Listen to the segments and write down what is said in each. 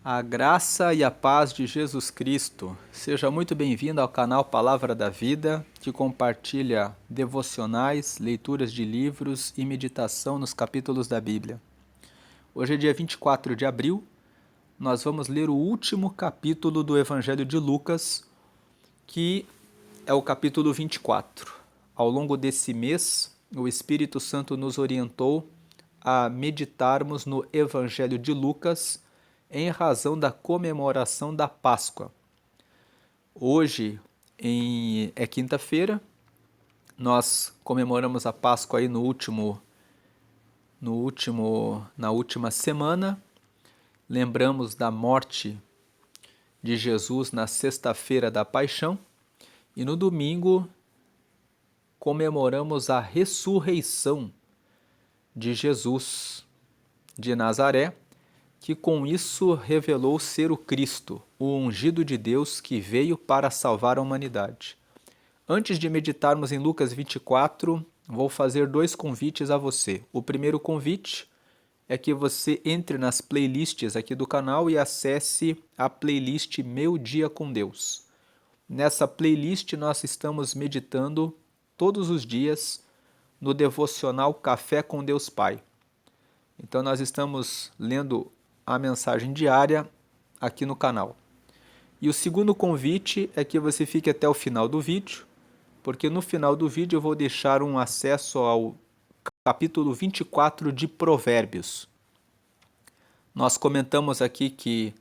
A graça e a paz de Jesus Cristo. Seja muito bem-vindo ao canal Palavra da Vida, que compartilha devocionais, leituras de livros e meditação nos capítulos da Bíblia. Hoje é dia 24 de abril, nós vamos ler o último capítulo do Evangelho de Lucas, que é o capítulo 24. Ao longo desse mês, o Espírito Santo nos orientou a meditarmos no Evangelho de Lucas, em razão da comemoração da Páscoa. Hoje é quinta-feira, nós comemoramos a Páscoa aí na última semana, lembramos da morte de Jesus na sexta-feira da Paixão e no domingo comemoramos a ressurreição de Jesus de Nazaré, que com isso revelou ser o Cristo, o ungido de Deus que veio para salvar a humanidade. Antes de meditarmos em Lucas 24, vou fazer dois convites a você. O primeiro convite é que você entre nas playlists aqui do canal e acesse a playlist Meu Dia com Deus. Nessa playlist nós estamos meditando todos os dias no devocional Café com Deus Pai. Então nós estamos lendo a mensagem diária aqui no canal. E o segundo convite é que você fique até o final do vídeo, porque no final do vídeo eu vou deixar um acesso ao capítulo 24 de Provérbios. Nós comentamos aqui que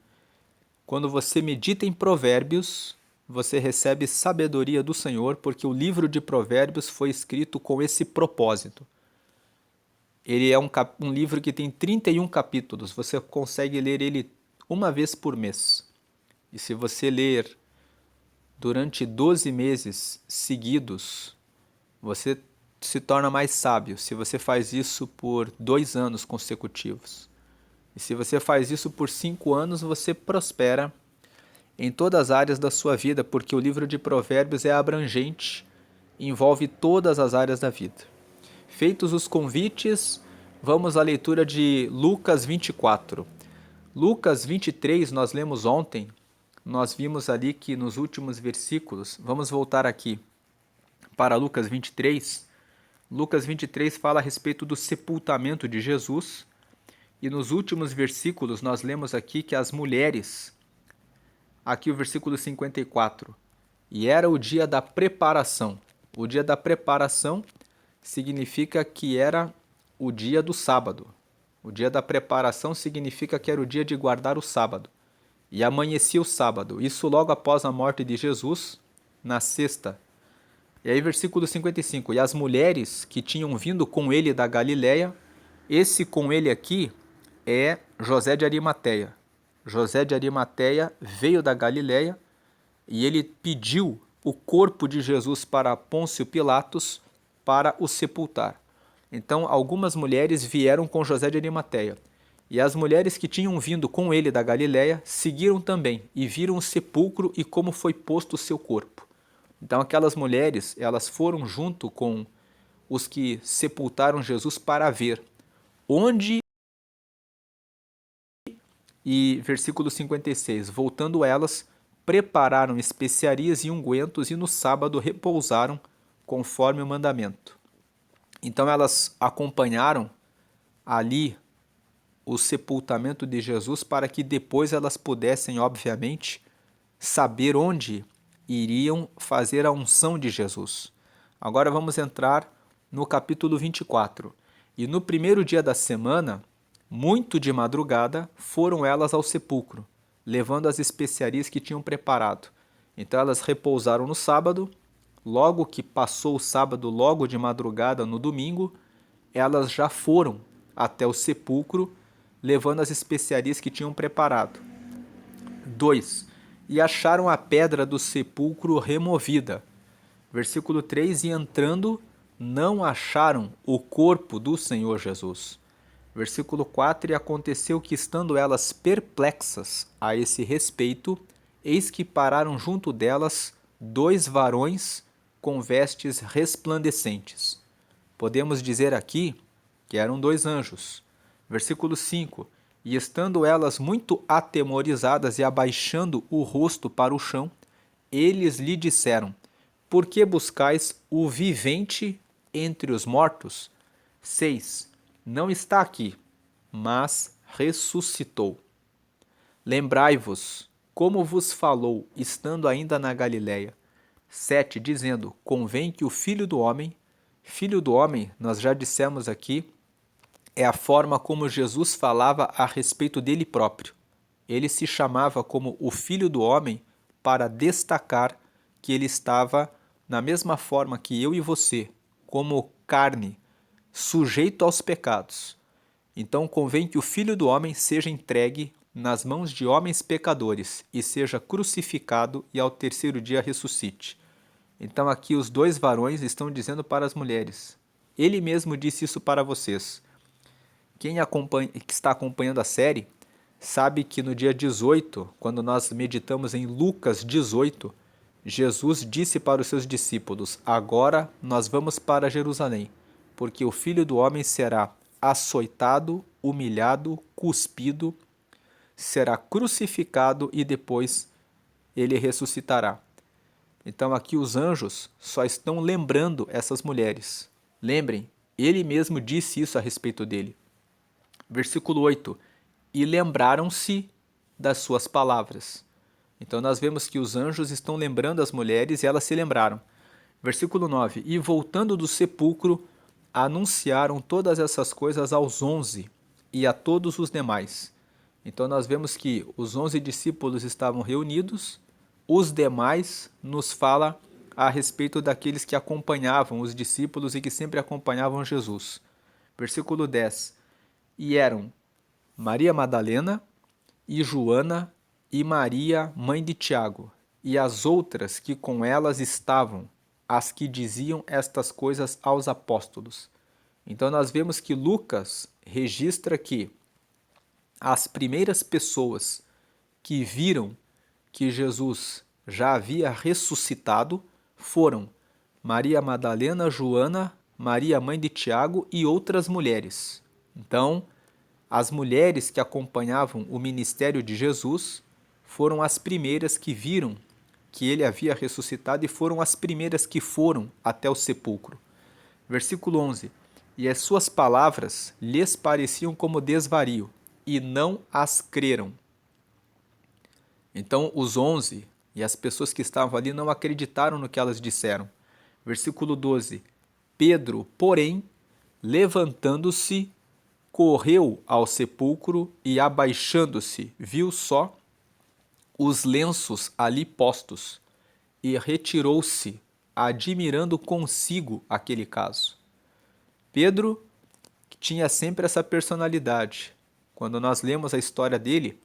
quando você medita em Provérbios, você recebe sabedoria do Senhor, porque o livro de Provérbios foi escrito com esse propósito. Ele é um livro que tem 31 capítulos, você consegue ler ele uma vez por mês. E se você ler durante 12 meses seguidos, você se torna mais sábio, se você faz isso por 2 anos consecutivos. E se você faz isso por 5 anos, você prospera em todas as áreas da sua vida, porque o livro de Provérbios é abrangente, envolve todas as áreas da vida. Feitos os convites, vamos à leitura de Lucas 24. Lucas 23 nós lemos ontem, nós vimos ali que nos últimos versículos, vamos voltar aqui para Lucas 23. Lucas 23 fala a respeito do sepultamento de Jesus, e nos últimos versículos nós lemos aqui que as mulheres, aqui o versículo 54, e era o dia da preparação. O dia da preparação significa que era o dia do sábado. O dia da preparação significa que era o dia de guardar o sábado. E amanhecia o sábado, isso logo após a morte de Jesus, na sexta. E aí versículo 55, e as mulheres que tinham vindo com ele da Galiléia, esse com ele aqui é José de Arimateia. José de Arimateia veio da Galiléia e ele pediu o corpo de Jesus para Pôncio Pilatos para o sepultar. Então, algumas mulheres vieram com José de Arimateia. E as mulheres que tinham vindo com ele da Galiléia seguiram também e viram o sepulcro e como foi posto o seu corpo. Então, aquelas mulheres, elas foram junto com os que sepultaram Jesus para ver onde. E versículo 56, voltando elas, prepararam especiarias e ungüentos e no sábado repousaram conforme o mandamento. Então elas acompanharam ali o sepultamento de Jesus para que depois elas pudessem, obviamente, saber onde iriam fazer a unção de Jesus. Agora vamos entrar no capítulo 24. E no primeiro dia da semana, muito de madrugada, foram elas ao sepulcro, levando as especiarias que tinham preparado. Então elas repousaram no sábado. Logo que passou o sábado, logo de madrugada no domingo, elas já foram até o sepulcro, levando as especiarias que tinham preparado. 2. E acharam a pedra do sepulcro removida. Versículo 3. E entrando, não acharam o corpo do Senhor Jesus. Versículo 4. E aconteceu que, estando elas perplexas a esse respeito, eis que pararam junto delas 2 varões com vestes resplandecentes. Podemos dizer aqui que eram 2 anjos. Versículo 5. E estando elas muito atemorizadas e abaixando o rosto para o chão, eles lhe disseram: Por que buscais o vivente entre os mortos? 6. Não está aqui, mas ressuscitou. Lembrai-vos como vos falou, estando ainda na Galiléia. 7. Dizendo: Convém que o Filho do Homem, nós já dissemos aqui, é a forma como Jesus falava a respeito dele próprio. Ele se chamava como o Filho do Homem para destacar que ele estava na mesma forma que eu e você, como carne, sujeito aos pecados. Então convém que o Filho do Homem seja entregue nas mãos de homens pecadores e seja crucificado e ao terceiro dia ressuscite. Então aqui os dois varões estão dizendo para as mulheres: Ele mesmo disse isso para vocês. Quem que está acompanhando a série sabe que no dia 18, quando nós meditamos em Lucas 18, Jesus disse para os seus discípulos: Agora nós vamos para Jerusalém, porque o Filho do Homem será açoitado, humilhado, cuspido, será crucificado e depois ele ressuscitará. Então aqui os anjos só estão lembrando essas mulheres. Lembrem, ele mesmo disse isso a respeito dele. Versículo 8. E lembraram-se das suas palavras. Então nós vemos que os anjos estão lembrando as mulheres e elas se lembraram. Versículo 9. E voltando do sepulcro, anunciaram todas essas coisas aos 11 e a todos os demais. Então nós vemos que os 11 discípulos estavam reunidos, os demais nos fala a respeito daqueles que acompanhavam os discípulos e que sempre acompanhavam Jesus. Versículo 10. E eram Maria Madalena e Joana e Maria, mãe de Tiago, e as outras que com elas estavam, as que diziam estas coisas aos apóstolos. Então nós vemos que Lucas registra que as primeiras pessoas que viram que Jesus já havia ressuscitado foram Maria Madalena, Joana, Maria, mãe de Tiago e outras mulheres. Então, as mulheres que acompanhavam o ministério de Jesus foram as primeiras que viram que ele havia ressuscitado e foram as primeiras que foram até o sepulcro. Versículo 11. E as suas palavras lhes pareciam como desvario, e não as creram. Então os 11 e as pessoas que estavam ali não acreditaram no que elas disseram. Versículo 12. Pedro, porém, levantando-se, correu ao sepulcro e, abaixando-se, viu só os lenços ali postos e retirou-se, admirando consigo aquele caso. Pedro tinha sempre essa personalidade. Quando nós lemos a história dele,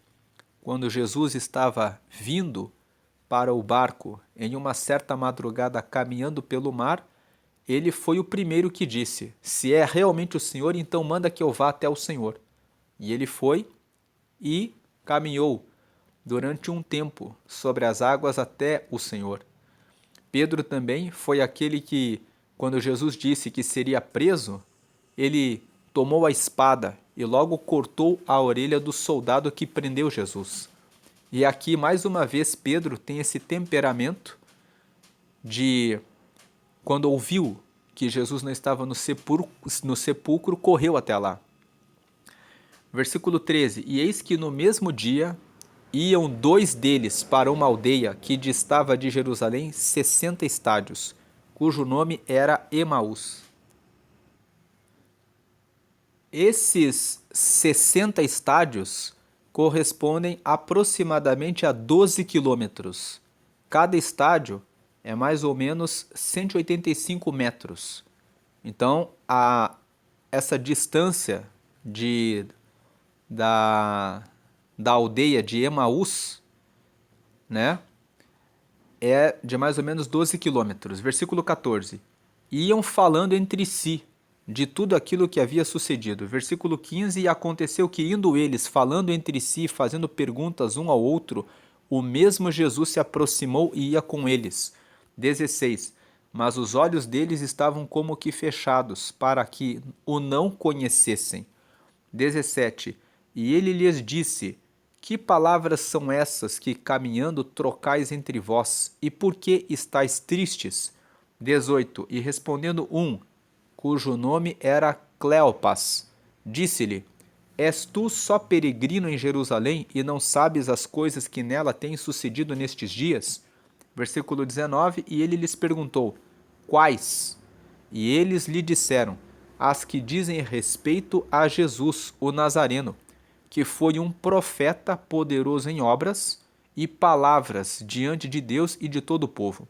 quando Jesus estava vindo para o barco em uma certa madrugada caminhando pelo mar, ele foi o primeiro que disse: Se é realmente o Senhor, então manda que eu vá até o Senhor. E ele foi e caminhou durante um tempo sobre as águas até o Senhor. Pedro também foi aquele que, quando Jesus disse que seria preso, ele tomou a espada e logo cortou a orelha do soldado que prendeu Jesus. E aqui, mais uma vez, Pedro tem esse temperamento de, quando ouviu que Jesus não estava no sepulcro, correu até lá. Versículo 13. E eis que no mesmo dia iam 2 deles para uma aldeia que distava de Jerusalém 60 estádios, cujo nome era Emaús. Esses 60 estádios correspondem aproximadamente a 12 quilômetros. Cada estádio é mais ou menos 185 metros. Então, essa distância da aldeia de Emaús, né, é de mais ou menos 12 quilômetros. Versículo 14. Iam falando entre si de tudo aquilo que havia sucedido. Versículo 15. E aconteceu que, indo eles falando entre si, fazendo perguntas um ao outro, o mesmo Jesus se aproximou e ia com eles. 16. Mas os olhos deles estavam como que fechados, para que o não conhecessem. 17. E ele lhes disse: Que palavras são essas que caminhando trocais entre vós? E por que estáis tristes? 18. E respondendo um, cujo nome era Cleopas, disse-lhe: És tu só peregrino em Jerusalém e não sabes as coisas que nela têm sucedido nestes dias? Versículo 19. E ele lhes perguntou: Quais? E eles lhe disseram: As que dizem respeito a Jesus, o Nazareno, que foi um profeta poderoso em obras e palavras diante de Deus e de todo o povo.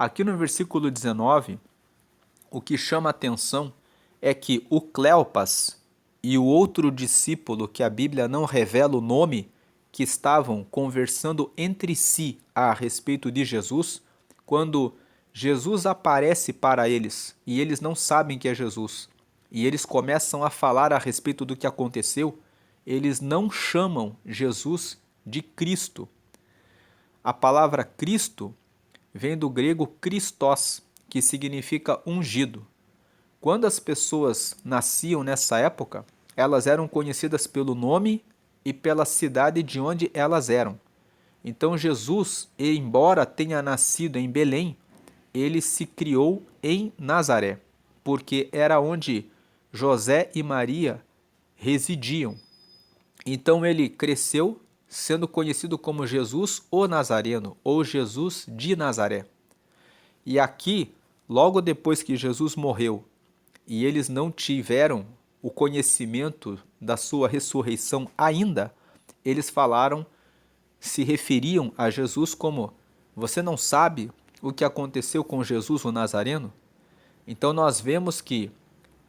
Aqui no versículo 19, o que chama a atenção é que o Cleopas e o outro discípulo, que a Bíblia não revela o nome, que estavam conversando entre si a respeito de Jesus, quando Jesus aparece para eles e eles não sabem que é Jesus, e eles começam a falar a respeito do que aconteceu, eles não chamam Jesus de Cristo. A palavra Cristo vem do grego Christos, que significa ungido. Quando as pessoas nasciam nessa época, elas eram conhecidas pelo nome e pela cidade de onde elas eram. Então Jesus, embora tenha nascido em Belém, ele se criou em Nazaré, porque era onde José e Maria residiam. Então ele cresceu sendo conhecido como Jesus o Nazareno, ou Jesus de Nazaré. E aqui, logo depois que Jesus morreu, e eles não tiveram o conhecimento da sua ressurreição ainda, eles falaram, se referiam a Jesus como: você não sabe o que aconteceu com Jesus o Nazareno? Então nós vemos que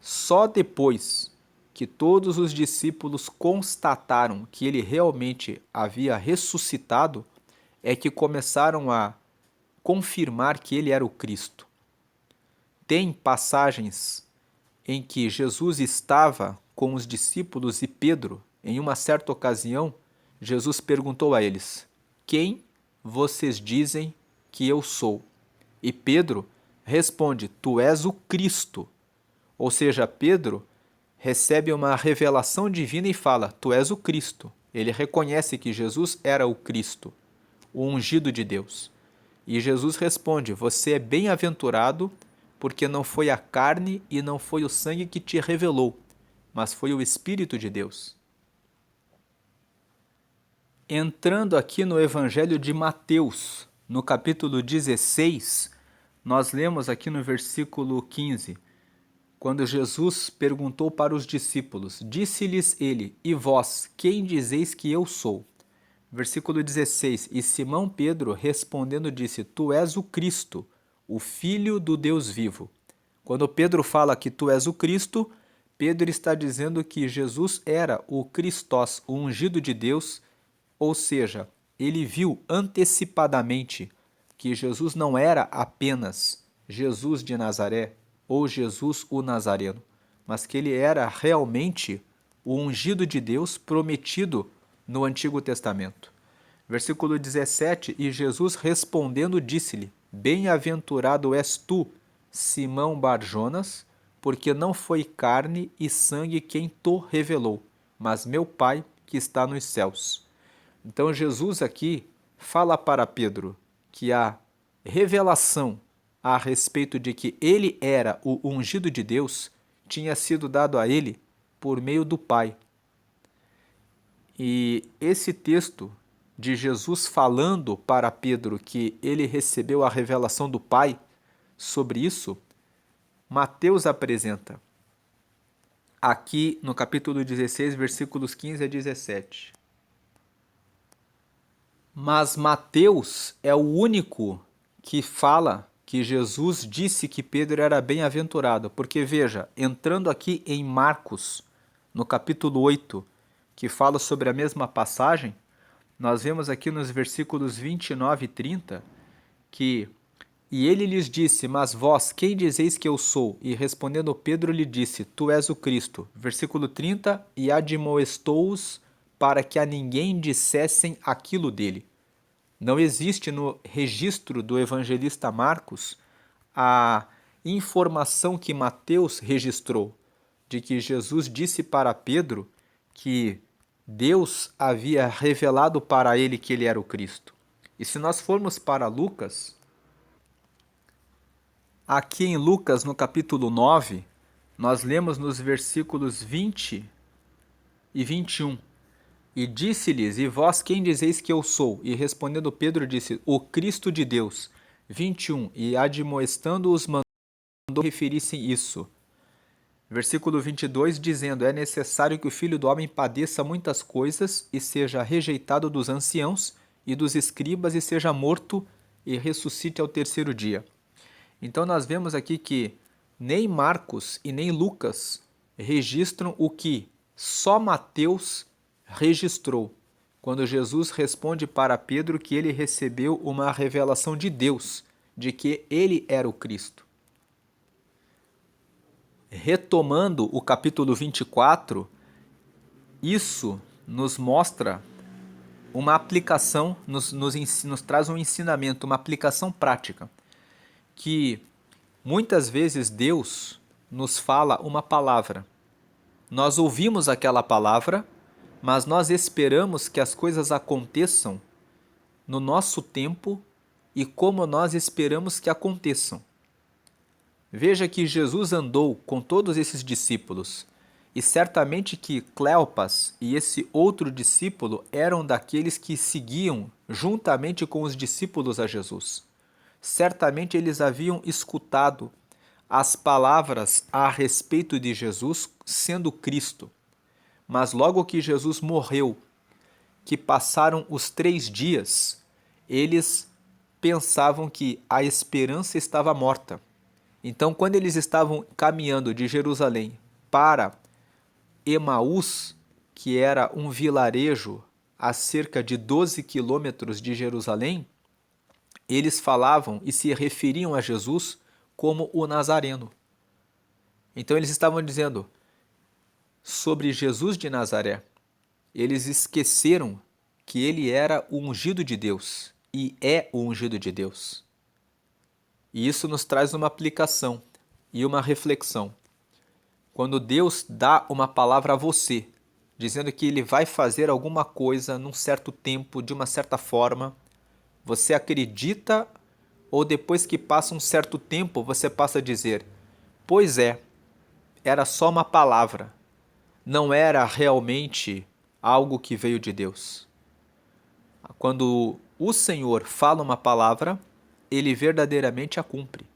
só depois que todos os discípulos constataram que ele realmente havia ressuscitado, é que começaram a confirmar que ele era o Cristo. Tem passagens em que Jesus estava com os discípulos e Pedro, em uma certa ocasião, Jesus perguntou a eles: Quem vocês dizem que eu sou? E Pedro responde: Tu és o Cristo. Ou seja, Pedro recebe uma revelação divina e fala: Tu és o Cristo. Ele reconhece que Jesus era o Cristo, o ungido de Deus. E Jesus responde: Você é bem-aventurado, porque não foi a carne e não foi o sangue que te revelou, mas foi o Espírito de Deus. Entrando aqui no Evangelho de Mateus, no capítulo 16, nós lemos aqui no versículo 15, quando Jesus perguntou para os discípulos, disse-lhes ele: E vós, quem dizeis que eu sou? Versículo 16, e Simão Pedro respondendo disse: Tu és o Cristo, o Filho do Deus vivo. Quando Pedro fala que tu és o Cristo, Pedro está dizendo que Jesus era o Christos, o ungido de Deus, ou seja, ele viu antecipadamente que Jesus não era apenas Jesus de Nazaré ou Jesus o Nazareno, mas que ele era realmente o ungido de Deus prometido no Antigo Testamento. Versículo 17, e Jesus respondendo disse-lhe: Bem-aventurado és tu, Simão Barjonas, porque não foi carne e sangue quem te revelou, mas meu Pai que está nos céus. Então Jesus aqui fala para Pedro que a revelação a respeito de que ele era o ungido de Deus tinha sido dado a ele por meio do Pai. E esse texto de Jesus falando para Pedro que ele recebeu a revelação do Pai sobre isso, Mateus apresenta aqui no capítulo 16, versículos 15 a 17. Mas Mateus é o único que fala que Jesus disse que Pedro era bem-aventurado, porque veja, entrando aqui em Marcos, no capítulo 8, que fala sobre a mesma passagem, nós vemos aqui nos versículos 29 e 30 que: E ele lhes disse, mas vós, quem dizeis que eu sou? E respondendo Pedro lhe disse, tu és o Cristo. Versículo 30, e admoestou-os para que a ninguém dissessem aquilo dele. Não existe no registro do evangelista Marcos a informação que Mateus registrou, de que Jesus disse para Pedro que Deus havia revelado para ele que ele era o Cristo. E se nós formos para Lucas, aqui em Lucas, no capítulo 9, nós lemos nos versículos 20 e 21. E disse-lhes: E vós quem dizeis que eu sou? E respondendo Pedro disse: O Cristo de Deus. 21. E admoestando-os mandou referissem isso. Versículo 22, dizendo: É necessário que o Filho do Homem padeça muitas coisas e seja rejeitado dos anciãos e dos escribas e seja morto e ressuscite ao terceiro dia. Então nós vemos aqui que nem Marcos e nem Lucas registram o que só Mateus registrou, quando Jesus responde para Pedro que ele recebeu uma revelação de Deus, de que ele era o Cristo. Retomando o capítulo 24, isso nos mostra uma aplicação, nos traz um ensinamento, uma aplicação prática, que muitas vezes Deus nos fala uma palavra. Nós ouvimos aquela palavra, mas nós esperamos que as coisas aconteçam no nosso tempo e como nós esperamos que aconteçam. Veja que Jesus andou com todos esses discípulos, e certamente que Cleopas e esse outro discípulo eram daqueles que seguiam juntamente com os discípulos a Jesus. Certamente eles haviam escutado as palavras a respeito de Jesus sendo Cristo. Mas logo que Jesus morreu, que passaram os 3 dias, eles pensavam que a esperança estava morta. Então, quando eles estavam caminhando de Jerusalém para Emaús, que era um vilarejo a cerca de 12 quilômetros de Jerusalém, eles falavam e se referiam a Jesus como o Nazareno. Então eles estavam dizendo sobre Jesus de Nazaré. Eles esqueceram que ele era o ungido de Deus e é o ungido de Deus. E isso nos traz uma aplicação e uma reflexão. Quando Deus dá uma palavra a você, dizendo que ele vai fazer alguma coisa num certo tempo, de uma certa forma, você acredita ou depois que passa um certo tempo você passa a dizer: pois é, era só uma palavra, não era realmente algo que veio de Deus. Quando o Senhor fala uma palavra, ele verdadeiramente a cumpre.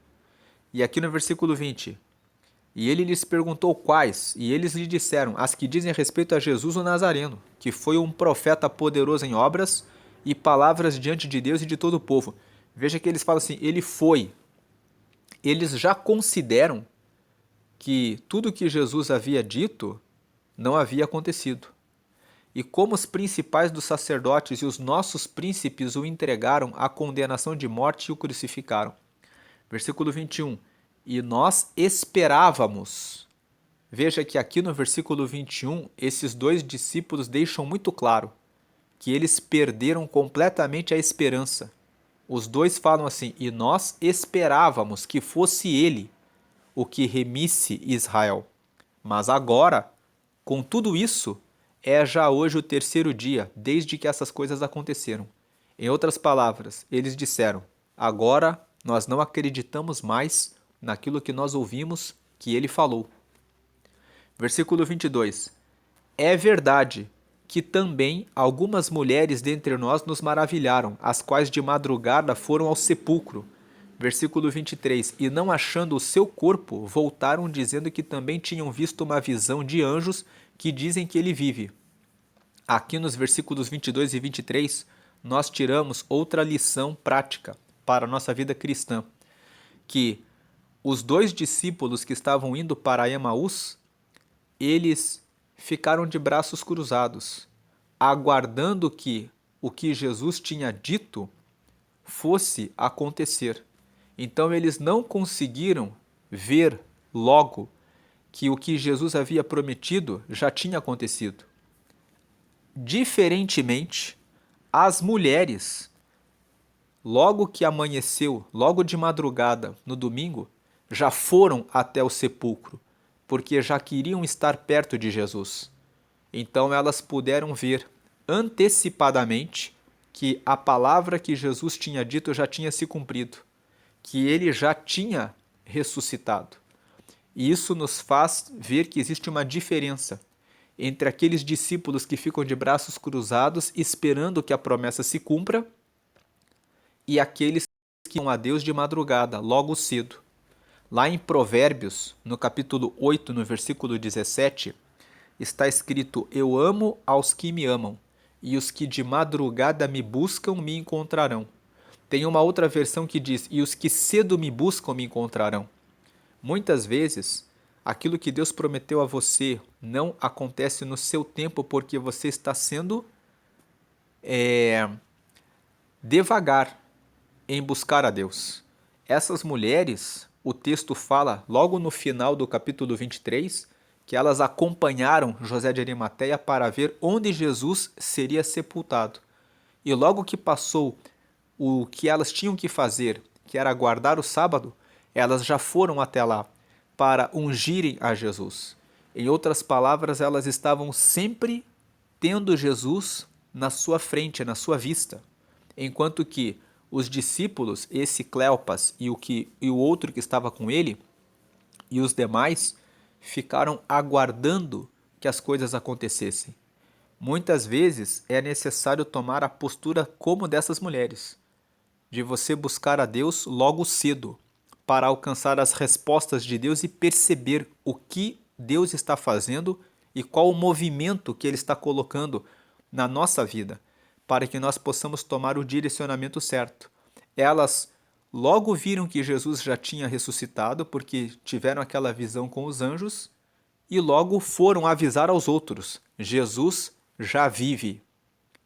E aqui no versículo 20, e ele lhes perguntou quais, e eles lhe disseram: as que dizem respeito a Jesus o Nazareno, que foi um profeta poderoso em obras e palavras diante de Deus e de todo o povo. Veja que eles falam assim, ele foi. Eles já consideram que tudo que Jesus havia dito não havia acontecido. E como os principais dos sacerdotes e os nossos príncipes o entregaram à condenação de morte e o crucificaram. Versículo 21. E nós esperávamos. Veja que aqui no versículo 21, esses 2 discípulos deixam muito claro que eles perderam completamente a esperança. Os 2 falam assim, e nós esperávamos que fosse ele o que remisse Israel. Mas agora, com tudo isso, é já hoje o 3º dia, desde que essas coisas aconteceram. Em outras palavras, eles disseram, agora nós não acreditamos mais naquilo que nós ouvimos que ele falou. Versículo 22. É verdade que também algumas mulheres dentre nós nos maravilharam, as quais de madrugada foram ao sepulcro. Versículo 23. E não achando o seu corpo, voltaram dizendo que também tinham visto uma visão de anjos que dizem que ele vive. Aqui nos versículos 22 e 23, nós tiramos outra lição prática para a nossa vida cristã, que os 2 discípulos que estavam indo para Emaús, eles ficaram de braços cruzados, aguardando que o que Jesus tinha dito fosse acontecer. Então eles não conseguiram ver logo que o que Jesus havia prometido já tinha acontecido. Diferentemente, as mulheres, logo que amanheceu, logo de madrugada, no domingo, já foram até o sepulcro, porque já queriam estar perto de Jesus. Então elas puderam ver antecipadamente que a palavra que Jesus tinha dito já tinha se cumprido, que ele já tinha ressuscitado. E isso nos faz ver que existe uma diferença entre aqueles discípulos que ficam de braços cruzados esperando que a promessa se cumpra e aqueles que vão a Deus de madrugada, logo cedo. Lá em Provérbios, no capítulo 8, no versículo 17, está escrito: Eu amo aos que me amam, e os que de madrugada me buscam me encontrarão. Tem uma outra versão que diz: E os que cedo me buscam me encontrarão. Muitas vezes, aquilo que Deus prometeu a você não acontece no seu tempo porque você está sendo devagar em buscar a Deus. Essas mulheres, o texto fala logo no final do capítulo 23, que elas acompanharam José de Arimateia para ver onde Jesus seria sepultado. E logo que passou o que elas tinham que fazer, que era guardar o sábado, elas já foram até lá para ungirem a Jesus. Em outras palavras, elas estavam sempre tendo Jesus na sua frente, na sua vista, enquanto que os discípulos, esse Cleopas e o outro que estava com ele, e os demais, ficaram aguardando que as coisas acontecessem. Muitas vezes é necessário tomar a postura como dessas mulheres, de você buscar a Deus logo cedo, para alcançar as respostas de Deus e perceber o que Deus está fazendo e qual o movimento que Ele está colocando na nossa vida, para que nós possamos tomar o direcionamento certo. Elas logo viram que Jesus já tinha ressuscitado, porque tiveram aquela visão com os anjos, e logo foram avisar aos outros: Jesus já vive,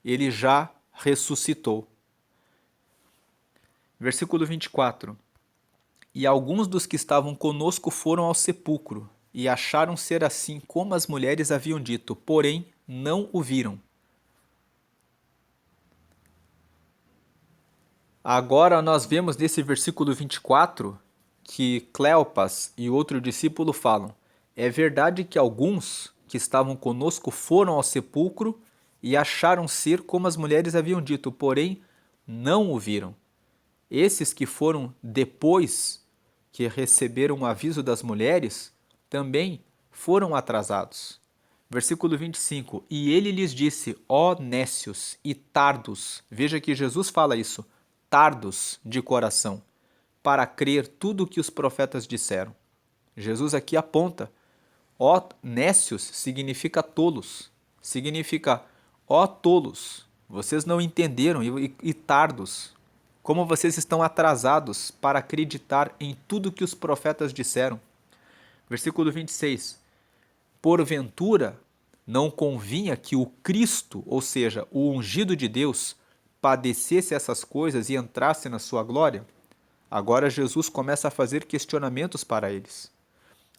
ele já ressuscitou. Versículo 24. E alguns dos que estavam conosco foram ao sepulcro, e acharam ser assim como as mulheres haviam dito, porém não o viram. Agora nós vemos nesse versículo 24 que Cleopas e outro discípulo falam: é verdade que alguns que estavam conosco foram ao sepulcro e acharam ser como as mulheres haviam dito, porém não o viram. Esses que foram depois que receberam o aviso das mulheres também foram atrasados. Versículo 25: E ele lhes disse: ó nécios e tardos, veja que Jesus fala isso, tardos de coração, para crer tudo o que os profetas disseram. Jesus aqui aponta: ó nécios significa tolos, significa ó tolos, vocês não entenderam, e tardos, como vocês estão atrasados para acreditar em tudo o que os profetas disseram. Versículo 26. Porventura, não convinha que o Cristo, ou seja, o ungido de Deus, padecesse essas coisas e entrasse na sua glória? Agora Jesus começa a fazer questionamentos para eles.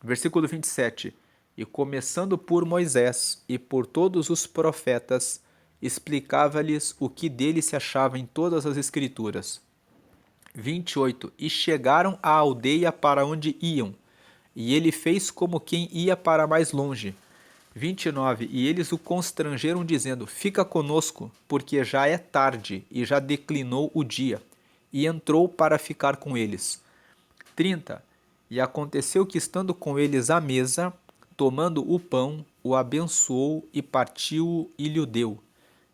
Versículo 27. E começando por Moisés e por todos os profetas, explicava-lhes o que dele se achava em todas as Escrituras. 28. E chegaram à aldeia para onde iam, e ele fez como quem ia para mais longe. 29. E eles o constrangeram, dizendo: fica conosco, porque já é tarde e já declinou o dia. E entrou para ficar com eles. 30. E aconteceu que, estando com eles à mesa, tomando o pão, o abençoou e partiu-o e lhe deu.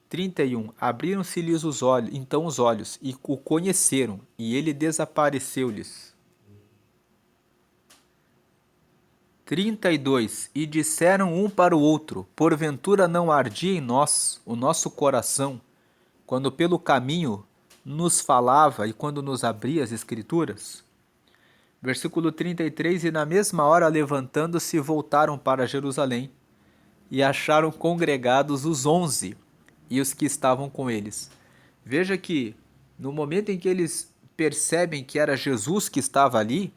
31. Abriram-se-lhes os olhos, e o conheceram, e ele desapareceu-lhes. 32. E disseram um para o outro: porventura não ardia em nós o nosso coração, quando pelo caminho nos falava e quando nos abria as Escrituras? Versículo 33. E na mesma hora, levantando-se, voltaram para Jerusalém, e acharam congregados os 11 e os que estavam com eles. Veja que no momento em que eles percebem que era Jesus que estava ali,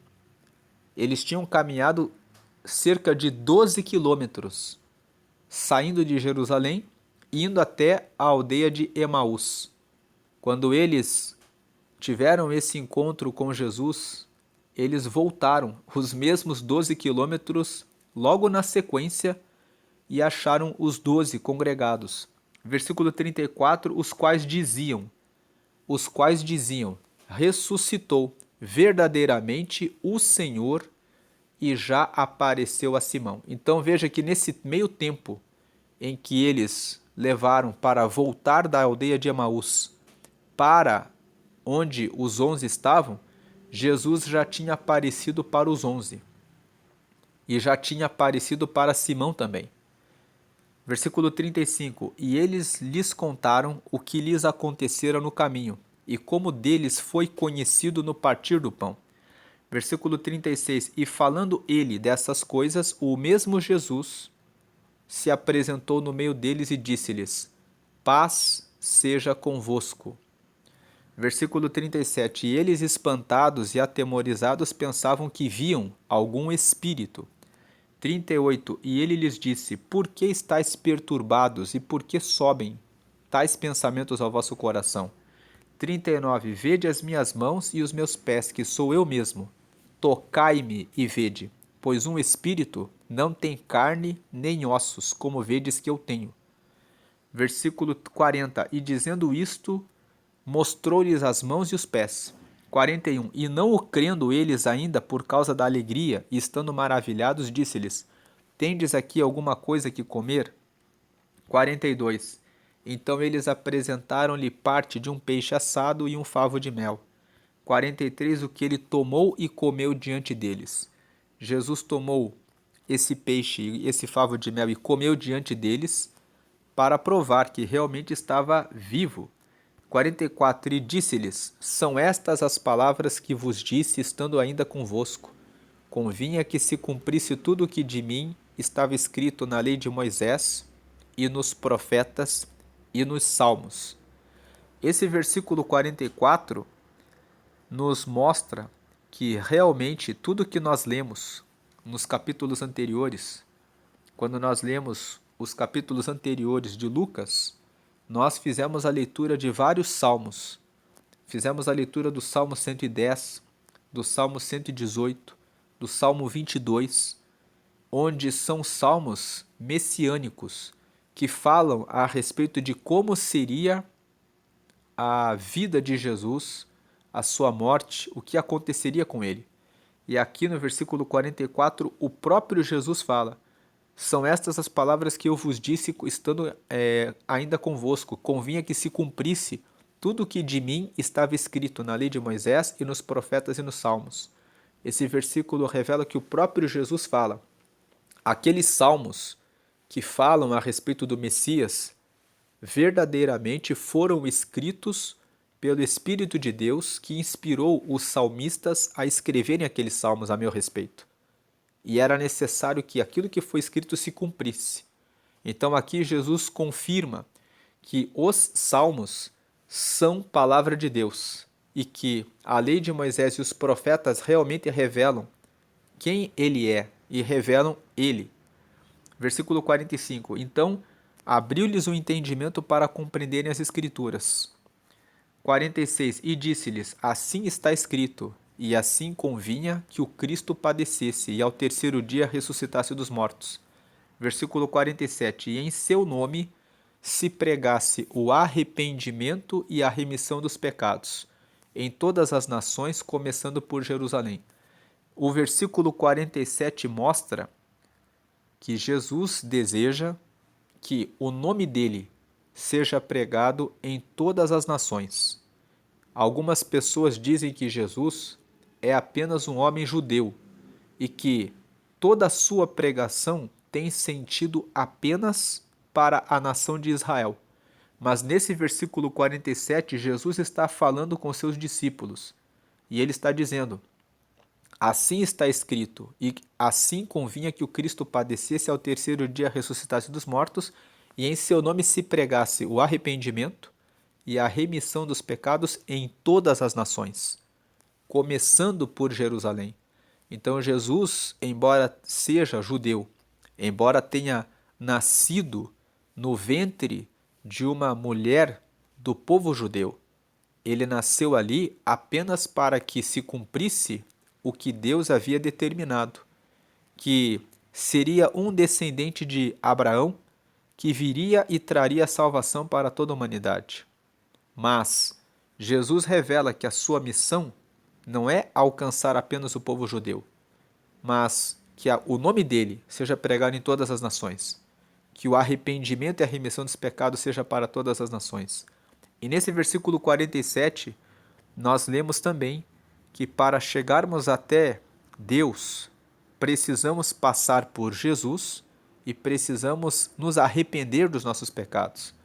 eles tinham caminhado cerca de 12 quilômetros, saindo de Jerusalém, indo até a aldeia de Emaús. Quando eles tiveram esse encontro com Jesus, eles voltaram os mesmos 12 quilômetros logo na sequência e acharam os 12 congregados. Versículo 34, os quais diziam, ressuscitou verdadeiramente o Senhor e já apareceu a Simão. Então veja que nesse meio tempo em que eles levaram para voltar da aldeia de Emaús para onde os 11 estavam, Jesus já tinha aparecido para os 11 e já tinha aparecido para Simão também. Versículo 35, e eles lhes contaram o que lhes acontecera no caminho, e como deles foi conhecido no partir do pão. Versículo 36, e falando ele dessas coisas, o mesmo Jesus se apresentou no meio deles e disse-lhes, paz seja convosco. Versículo 37, e eles espantados e atemorizados pensavam que viam algum espírito. 38, e ele lhes disse, por que estáis perturbados e por que sobem tais pensamentos ao vosso coração? 39, vede as minhas mãos e os meus pés, que sou eu mesmo. Tocai-me e vede, pois um espírito não tem carne nem ossos, como vedes que eu tenho. Versículo 40, e dizendo isto, mostrou-lhes as mãos e os pés. 41, e não o crendo eles ainda por causa da alegria, e estando maravilhados, disse-lhes, tendes aqui alguma coisa que comer? 42, então eles apresentaram-lhe parte de um peixe assado e um favo de mel. 43, o que ele tomou e comeu diante deles. Jesus tomou esse peixe e esse favo de mel e comeu diante deles para provar que realmente estava vivo. 44, e disse-lhes, são estas as palavras que vos disse estando ainda convosco. Convinha que se cumprisse tudo o que de mim estava escrito na lei de Moisés e nos profetas e nos salmos. Esse versículo 44 nos mostra que realmente tudo que nós lemos nos capítulos anteriores, quando nós lemos os capítulos anteriores de Lucas, nós fizemos a leitura de vários salmos. Fizemos a leitura do Salmo 110, do Salmo 118, do Salmo 22, onde são salmos messiânicos que falam a respeito de como seria a vida de Jesus, a sua morte, o que aconteceria com ele. E aqui no versículo 44, o próprio Jesus fala, são estas as palavras que eu vos disse estando ainda convosco, convinha que se cumprisse tudo o que de mim estava escrito na lei de Moisés e nos profetas e nos salmos. Esse versículo revela que o próprio Jesus fala. Aqueles salmos que falam a respeito do Messias verdadeiramente foram escritos pelo Espírito de Deus que inspirou os salmistas a escreverem aqueles salmos a meu respeito. E era necessário que aquilo que foi escrito se cumprisse. Então aqui Jesus confirma que os salmos são palavra de Deus e que a lei de Moisés e os profetas realmente revelam quem ele é e revelam ele. Versículo 45. Então abriu-lhes o entendimento para compreenderem as Escrituras. 46. E disse-lhes, assim está escrito, e assim convinha que o Cristo padecesse e ao terceiro dia ressuscitasse dos mortos. Versículo 47. E em seu nome se pregasse o arrependimento e a remissão dos pecados, em todas as nações, começando por Jerusalém. O versículo 47 mostra que Jesus deseja que o nome dele seja pregado em todas as nações. Algumas pessoas dizem que Jesus é apenas um homem judeu e que toda a sua pregação tem sentido apenas para a nação de Israel. Mas nesse versículo 47, Jesus está falando com seus discípulos e ele está dizendo, assim está escrito, e assim convinha que o Cristo padecesse ao terceiro dia ressuscitasse dos mortos e em seu nome se pregasse o arrependimento e a remissão dos pecados em todas as nações, começando por Jerusalém. Então Jesus, embora seja judeu, embora tenha nascido no ventre de uma mulher do povo judeu, ele nasceu ali apenas para que se cumprisse o que Deus havia determinado, que seria um descendente de Abraão que viria e traria salvação para toda a humanidade. Mas Jesus revela que a sua missão não é alcançar apenas o povo judeu, mas que o nome dele seja pregado em todas as nações, que o arrependimento e a remissão dos pecados seja para todas as nações. E nesse versículo 47, nós lemos também que para chegarmos até Deus, precisamos passar por Jesus e precisamos nos arrepender dos nossos pecados.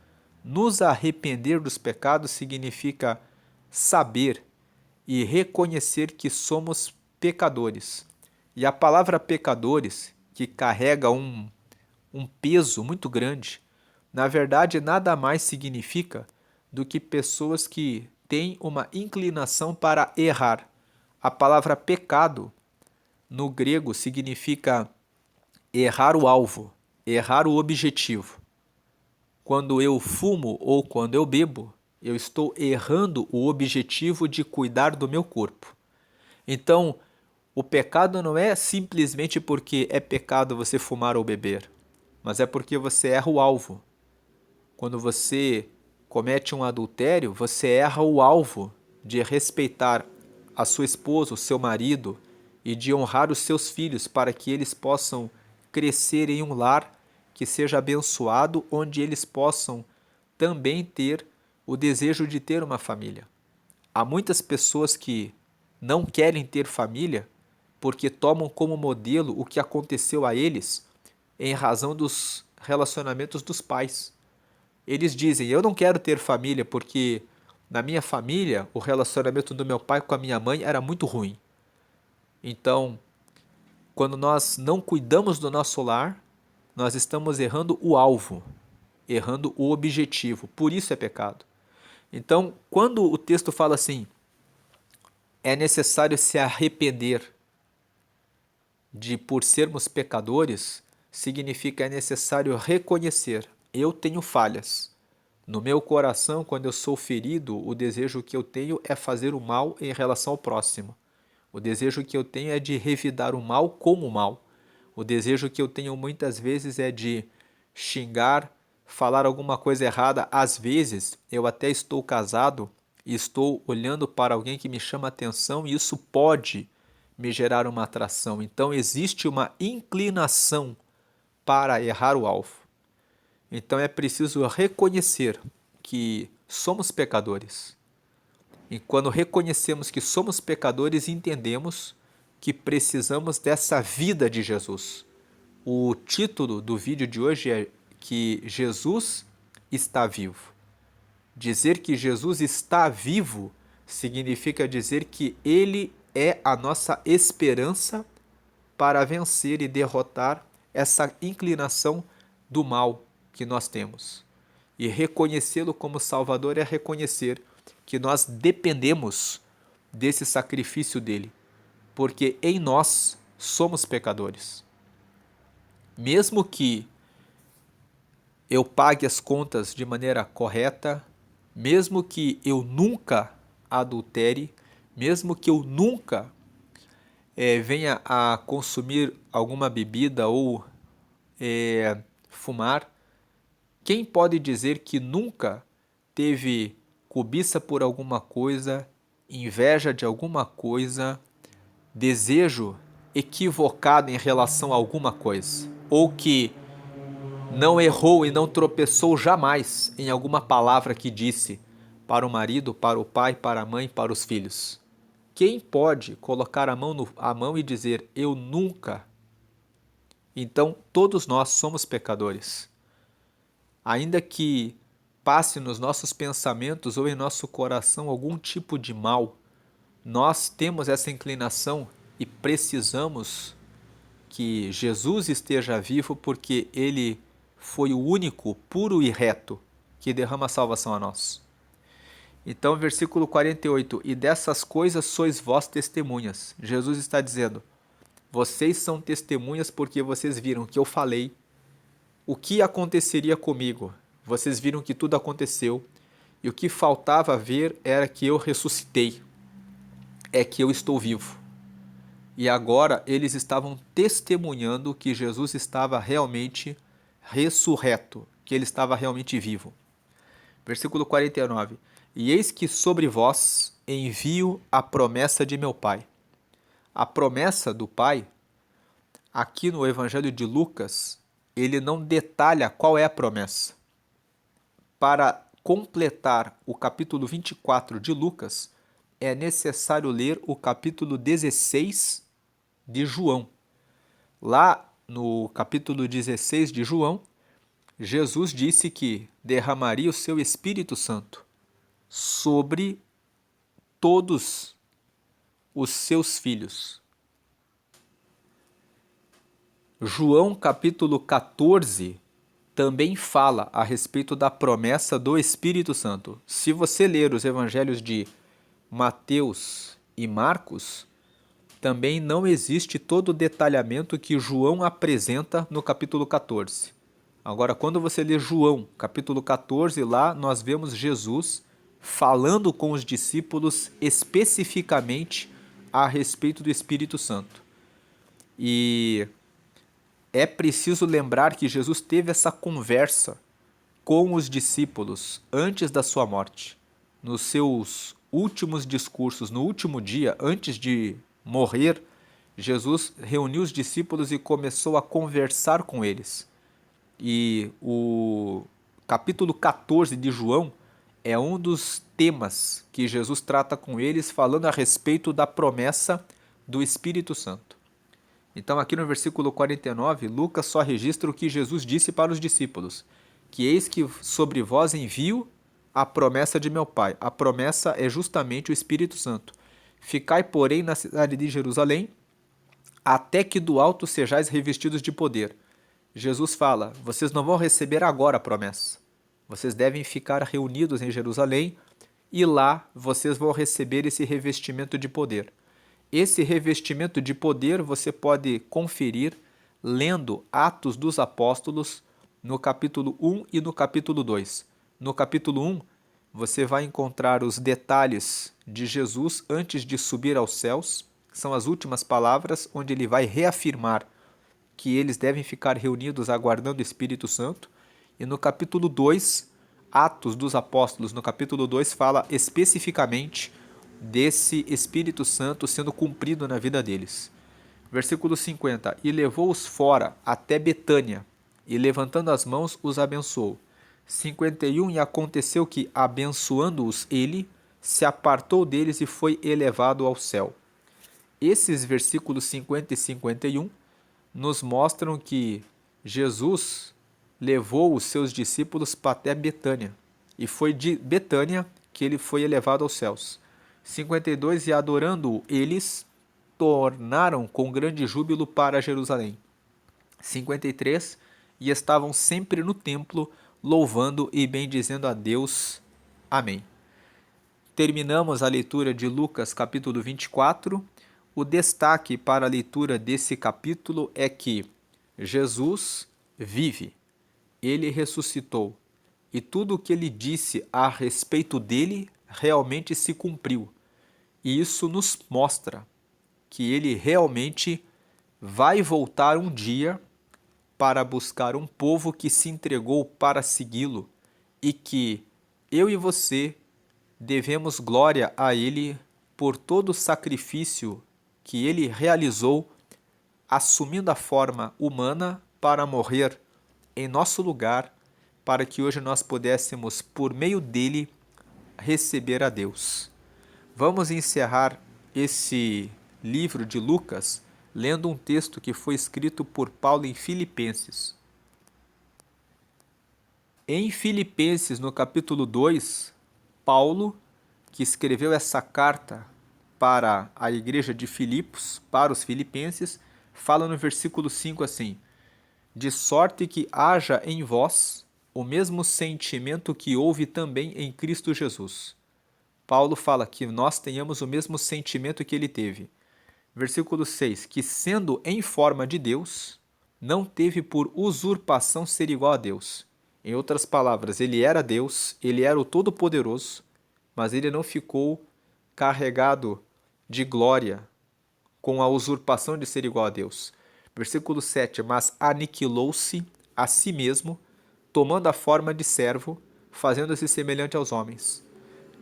Nos arrepender dos pecados significa saber e reconhecer que somos pecadores. E a palavra pecadores, que carrega um peso muito grande, na verdade nada mais significa do que pessoas que têm uma inclinação para errar. A palavra pecado no grego significa errar o alvo, errar o objetivo. Quando eu fumo ou quando eu bebo, eu estou errando o objetivo de cuidar do meu corpo. Então, o pecado não é simplesmente porque é pecado você fumar ou beber, mas é porque você erra o alvo. Quando você comete um adultério, você erra o alvo de respeitar a sua esposa, o seu marido, e de honrar os seus filhos para que eles possam crescer em um lar que seja abençoado, onde eles possam também ter o desejo de ter uma família. Há muitas pessoas que não querem ter família porque tomam como modelo o que aconteceu a eles em razão dos relacionamentos dos pais. Eles dizem, eu não quero ter família porque na minha família o relacionamento do meu pai com a minha mãe era muito ruim. Então, quando nós não cuidamos do nosso lar, nós estamos errando o alvo, errando o objetivo. Por isso é pecado. Então, quando o texto fala assim, é necessário se arrepender de por sermos pecadores, significa é necessário reconhecer, eu tenho falhas. No meu coração, quando eu sou ferido, o desejo que eu tenho é fazer o mal em relação ao próximo. O desejo que eu tenho é de revidar o mal como o mal. O desejo que eu tenho muitas vezes é de xingar, falar alguma coisa errada. Às vezes, eu até estou casado e estou olhando para alguém que me chama atenção e isso pode me gerar uma atração. Então, existe uma inclinação para errar o alvo. Então, é preciso reconhecer que somos pecadores. E quando reconhecemos que somos pecadores, entendemos que precisamos dessa vida de Jesus. O título do vídeo de hoje é que Jesus está vivo. Dizer que Jesus está vivo significa dizer que Ele é a nossa esperança para vencer e derrotar essa inclinação do mal que nós temos. E reconhecê-lo como Salvador é reconhecer que nós dependemos desse sacrifício dele, porque em nós somos pecadores. Mesmo que eu pague as contas de maneira correta, mesmo que eu nunca adultere, mesmo que eu nunca venha a consumir alguma bebida ou fumar, quem pode dizer que nunca teve cobiça por alguma coisa, inveja de alguma coisa, desejo equivocado em relação a alguma coisa, ou que não errou e não tropeçou jamais em alguma palavra que disse para o marido, para o pai, para a mãe, para os filhos? Quem pode colocar a mão e dizer, eu nunca? Então, todos nós somos pecadores. Ainda que passe nos nossos pensamentos ou em nosso coração algum tipo de mal, nós temos essa inclinação e precisamos que Jesus esteja vivo porque Ele foi o único, puro e reto, que derrama a salvação a nós. Então, versículo 48, e dessas coisas sois vós testemunhas. Jesus está dizendo, vocês são testemunhas porque vocês viram que eu falei o que aconteceria comigo. Vocês viram que tudo aconteceu e o que faltava ver era que eu ressuscitei, é que eu estou vivo. E agora eles estavam testemunhando que Jesus estava realmente ressurreto, que ele estava realmente vivo. Versículo 49. E eis que sobre vós envio a promessa de meu Pai. A promessa do Pai, aqui no Evangelho de Lucas, ele não detalha qual é a promessa. Para completar o capítulo 24 de Lucas, é necessário ler o capítulo 16 de João. Lá no capítulo 16 de João, Jesus disse que derramaria o seu Espírito Santo sobre todos os seus filhos. João capítulo 14 também fala a respeito da promessa do Espírito Santo. Se você ler os evangelhos de Mateus e Marcos, também não existe todo o detalhamento que João apresenta no capítulo 14. Agora, quando você lê João, capítulo 14, lá nós vemos Jesus falando com os discípulos especificamente a respeito do Espírito Santo. E é preciso lembrar que Jesus teve essa conversa com os discípulos antes da sua morte. Nos seus últimos discursos, no último dia, antes de morrer, Jesus reuniu os discípulos e começou a conversar com eles. E o capítulo 14 de João é um dos temas que Jesus trata com eles, falando a respeito da promessa do Espírito Santo. Então, aqui no versículo 49, Lucas só registra o que Jesus disse para os discípulos, que eis que sobre vós envio a promessa de meu Pai. A promessa é justamente o Espírito Santo. Ficai, porém, na cidade de Jerusalém, até que do alto sejais revestidos de poder. Jesus fala, vocês não vão receber agora a promessa. Vocês devem ficar reunidos em Jerusalém e lá vocês vão receber esse revestimento de poder. Esse revestimento de poder você pode conferir lendo Atos dos Apóstolos no capítulo 1 e no capítulo 2. No capítulo 1, você vai encontrar os detalhes de Jesus antes de subir aos céus, que são as últimas palavras, onde ele vai reafirmar que eles devem ficar reunidos aguardando o Espírito Santo. E no capítulo 2, Atos dos Apóstolos, no capítulo 2, fala especificamente desse Espírito Santo sendo cumprido na vida deles. Versículo 50. E levou-os fora até Betânia, e levantando as mãos os abençoou. 51. E aconteceu que, abençoando-os ele, se apartou deles e foi elevado ao céu. Esses versículos 50 e 51 nos mostram que Jesus levou os seus discípulos para até Betânia, e foi de Betânia que ele foi elevado aos céus. 52. E adorando-o, eles tornaram com grande júbilo para Jerusalém. 53. E estavam sempre no templo, louvando e bendizendo a Deus. Amém. Terminamos a leitura de Lucas capítulo 24. O destaque para a leitura desse capítulo é que Jesus vive, ele ressuscitou, e tudo o que ele disse a respeito dele realmente se cumpriu. E isso nos mostra que ele realmente vai voltar um dia para buscar um povo que se entregou para segui-lo, e que eu e você devemos glória a ele por todo o sacrifício que ele realizou, assumindo a forma humana para morrer em nosso lugar, para que hoje nós pudéssemos, por meio dele, receber a Deus. Vamos encerrar esse livro de Lucas lendo um texto que foi escrito por Paulo em Filipenses. Em Filipenses, no capítulo 2, Paulo, que escreveu essa carta para a igreja de Filipos, para os filipenses, fala no versículo 5 assim: de sorte que haja em vós o mesmo sentimento que houve também em Cristo Jesus. Paulo fala que nós tenhamos o mesmo sentimento que ele teve. Versículo 6, que sendo em forma de Deus, não teve por usurpação ser igual a Deus. Em outras palavras, ele era Deus, ele era o Todo-Poderoso, mas ele não ficou carregado de glória com a usurpação de ser igual a Deus. Versículo 7, mas aniquilou-se a si mesmo, tomando a forma de servo, fazendo-se semelhante aos homens.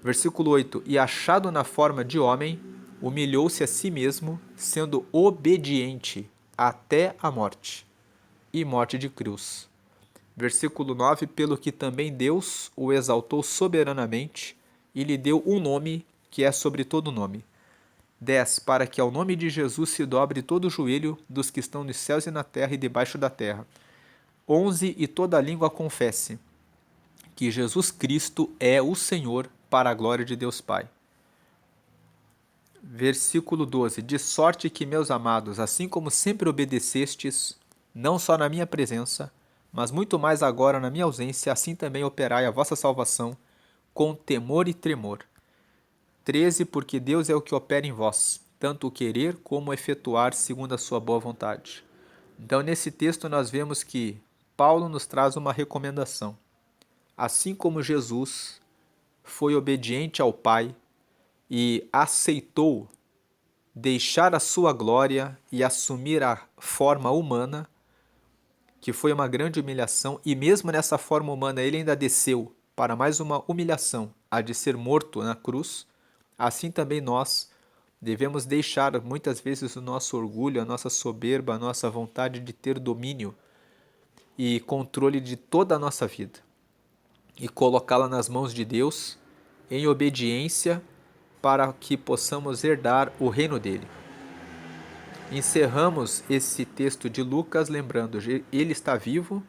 Versículo 8, e achado na forma de homem, humilhou-se a si mesmo, sendo obediente até a morte, e morte de cruz. Versículo 9, pelo que também Deus o exaltou soberanamente, e lhe deu um nome que é sobre todo nome. 10. Para que ao nome de Jesus se dobre todo o joelho dos que estão nos céus e na terra e debaixo da terra. 11. E toda língua confesse que Jesus Cristo é o Senhor, para a glória de Deus Pai. Versículo 12. De sorte que, meus amados, assim como sempre obedecestes, não só na minha presença, mas muito mais agora na minha ausência, assim também operai a vossa salvação com temor e tremor. 13. Porque Deus é o que opera em vós, tanto o querer como o efetuar segundo a sua boa vontade. Então, nesse texto, nós vemos que Paulo nos traz uma recomendação. Assim como Jesus foi obediente ao Pai e aceitou deixar a sua glória e assumir a forma humana, que foi uma grande humilhação, e mesmo nessa forma humana ele ainda desceu para mais uma humilhação, a de ser morto na cruz, assim também nós devemos deixar muitas vezes o nosso orgulho, a nossa soberba, a nossa vontade de ter domínio e controle de toda a nossa vida e colocá-la nas mãos de Deus em obediência para que possamos herdar o reino dele. Encerramos esse texto de Lucas lembrando, ele está vivo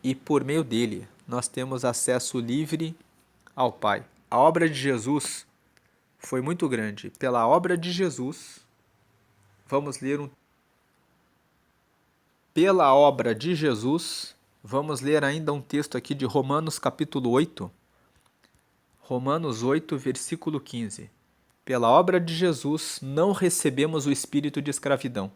e por meio dele nós temos acesso livre ao Pai. A obra de Jesus foi muito grande. Pela obra de Jesus, vamos ler Pela obra de Jesus, vamos ler ainda um texto aqui de Romanos capítulo 8. Romanos 8, versículo 15. Pela obra de Jesus, não recebemos o espírito de escravidão,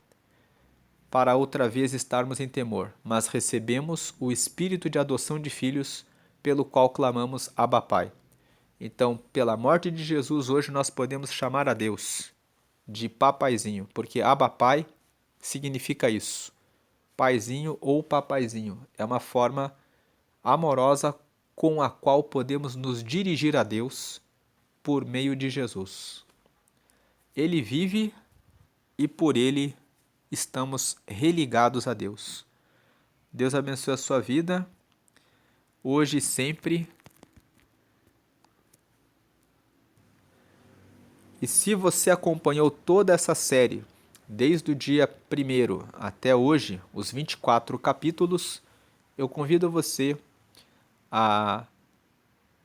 para outra vez estarmos em temor, mas recebemos o espírito de adoção de filhos, pelo qual clamamos Abba Pai. Então, pela morte de Jesus, hoje nós podemos chamar a Deus de papaizinho, porque Abba Pai significa isso. Paizinho ou papaizinho. É uma forma amorosa com a qual podemos nos dirigir a Deus por meio de Jesus. Ele vive e por ele estamos religados a Deus. Deus abençoe a sua vida, hoje e sempre. E se você acompanhou toda essa série, desde o dia 1º até hoje, os 24 capítulos, eu convido você a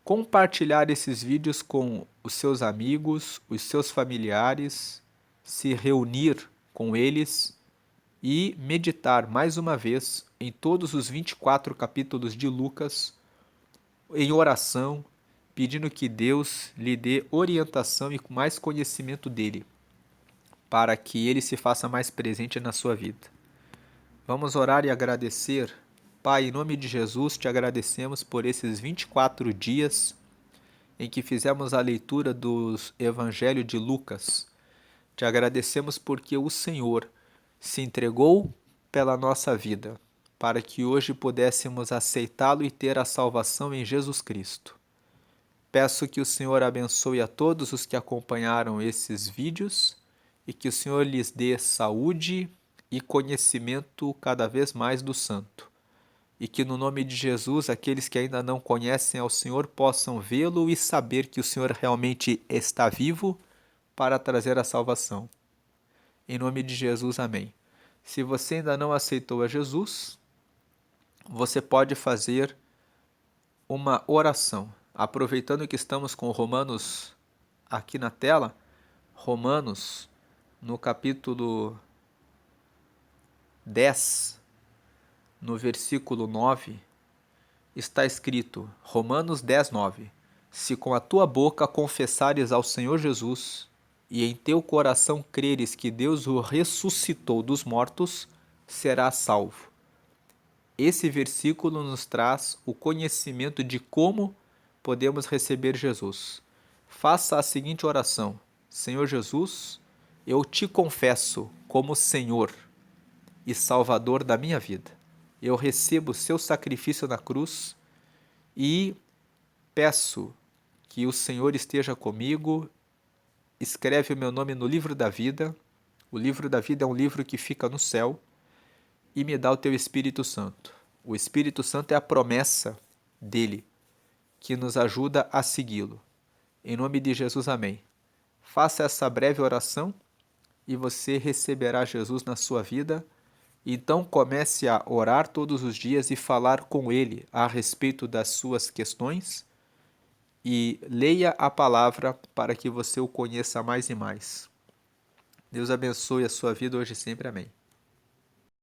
compartilhar esses vídeos com os seus amigos, os seus familiares, se reunir com eles e meditar mais uma vez em todos os 24 capítulos de Lucas, em oração, pedindo que Deus lhe dê orientação e mais conhecimento dele, para que ele se faça mais presente na sua vida. Vamos orar e agradecer. Pai, em nome de Jesus, te agradecemos por esses 24 dias em que fizemos a leitura do Evangelho de Lucas. Te agradecemos porque o Senhor se entregou pela nossa vida, para que hoje pudéssemos aceitá-lo e ter a salvação em Jesus Cristo. Peço que o Senhor abençoe a todos os que acompanharam esses vídeos e que o Senhor lhes dê saúde e conhecimento cada vez mais do Santo. E que no nome de Jesus, aqueles que ainda não conhecem ao Senhor possam vê-lo e saber que o Senhor realmente está vivo para trazer a salvação. Em nome de Jesus, amém. Se você ainda não aceitou a Jesus, você pode fazer uma oração. Aproveitando que estamos com Romanos aqui na tela, Romanos, no capítulo 10, no versículo 9, está escrito, Romanos 10, 9, se com a tua boca confessares ao Senhor Jesus e em teu coração creres que Deus o ressuscitou dos mortos, serás salvo. Esse versículo nos traz o conhecimento de como podemos receber Jesus. Faça a seguinte oração: Senhor Jesus, eu te confesso como Senhor e Salvador da minha vida. Eu recebo o seu sacrifício na cruz e peço que o Senhor esteja comigo. Escreve o meu nome no livro da vida. O livro da vida é um livro que fica no céu. E me dá o teu Espírito Santo. O Espírito Santo é a promessa dele, que nos ajuda a segui-lo. Em nome de Jesus, amém. Faça essa breve oração e você receberá Jesus na sua vida. Então comece a orar todos os dias e falar com ele a respeito das suas questões e leia a palavra para que você o conheça mais e mais. Deus abençoe a sua vida hoje e sempre. Amém.